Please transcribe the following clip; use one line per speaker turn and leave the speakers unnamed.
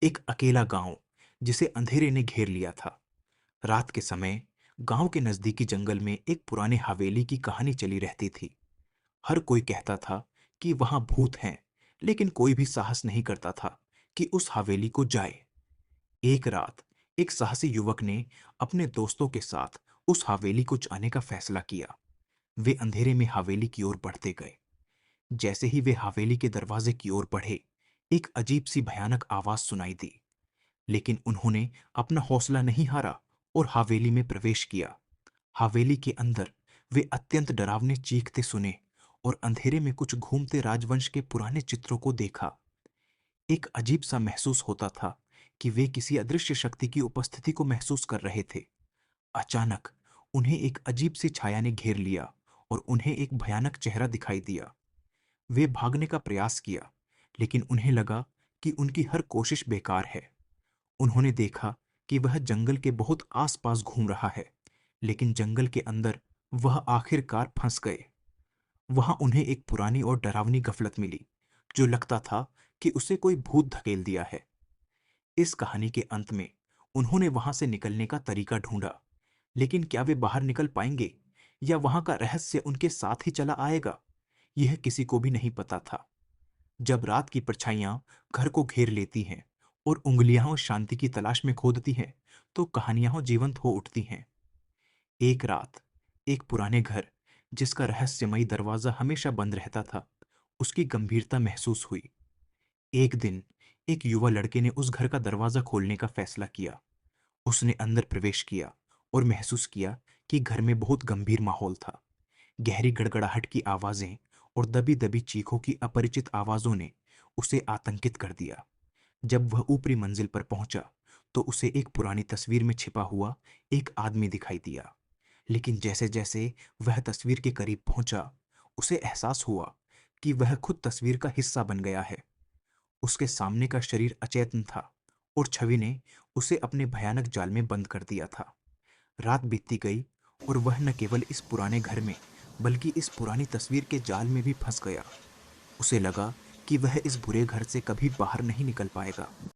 एक अकेला गांव जिसे अंधेरे ने घेर लिया था। रात के समय गांव के नजदीकी जंगल में एक पुराने हवेली की कहानी चली रहती थी। हर कोई कहता था कि वहां भूत हैं, लेकिन कोई भी साहस नहीं करता था कि उस हवेली को जाए। एक रात एक साहसी युवक ने अपने दोस्तों के साथ उस हवेली को जाने का फैसला किया। वे अंधेरे में हवेली की ओर बढ़ते गए। जैसे ही वे हवेली के दरवाजे की ओर बढ़े, एक अजीब सी भयानक आवाज सुनाई दी। लेकिन उन्होंने अपना हौसला नहीं हारा और हवेली में प्रवेश किया। हवेली के अंदर वे अत्यंत डरावने चीखते सुने और अंधेरे में कुछ घूमते राजवंश के पुराने चित्रों को देखा। एक अजीब सा महसूस होता था कि वे किसी अदृश्य शक्ति की उपस्थिति को महसूस कर रहे थे। अचानक उन्हें एक अजीब सी छाया ने घेर लिया और उन्हें एक भयानक चेहरा दिखाई दिया। वे भागने का प्रयास किया, लेकिन उन्हें लगा कि उनकी हर कोशिश बेकार है। उन्होंने देखा कि वह जंगल के बहुत आसपास घूम रहा है, लेकिन जंगल के अंदर वह आखिरकार फंस गए। वहां उन्हें एक पुरानी और डरावनी गफलत मिली, जो लगता था कि उसे कोई भूत धकेल दिया है। इस कहानी के अंत में उन्होंने वहां से निकलने का तरीका ढूंढा, लेकिन क्या वे बाहर निकल पाएंगे या वहां का रहस्य उनके साथ ही चला आएगा, यह किसी को भी नहीं पता था। जब रात की परछाइयां घर को घेर लेती हैं और उंगलियां शांति की तलाश में खोदती हैं, तो कहानियां जीवंत हो उठती हैं। एक रात एक पुराने घर, जिसका रहस्यमयी दरवाजा हमेशा बंद रहता था, उसकी गंभीरता महसूस हुई। एक दिन एक युवा लड़के ने उस घर का दरवाजा खोलने का फैसला किया। उसने अंदर प्रवेश किया और महसूस किया कि घर में बहुत गंभीर माहौल था। गहरी गड़गड़ाहट की आवाजें और दबी दबी चीखों की अपरिचित आवाजों ने उसे आतंकित कर दिया। जब वह ऊपरी मंजिल पर पहुंचा, तो उसे एक पुरानी तस्वीर में छिपा हुआ एक आदमी दिखाई दिया। लेकिन जैसे जैसे वह तस्वीर के करीब पहुंचा, उसे एहसास हुआ कि वह खुद तस्वीर का हिस्सा बन गया है। उसके सामने का शरीर अचेतन था और छवि ने उसे अपने भयानक जाल में बंद कर दिया था। रात बीतती गई और वह न केवल इस पुराने घर में, बल्कि इस पुरानी तस्वीर के जाल में भी फंस गया। उसे लगा कि वह इस बुरे घर से कभी बाहर नहीं निकल पाएगा।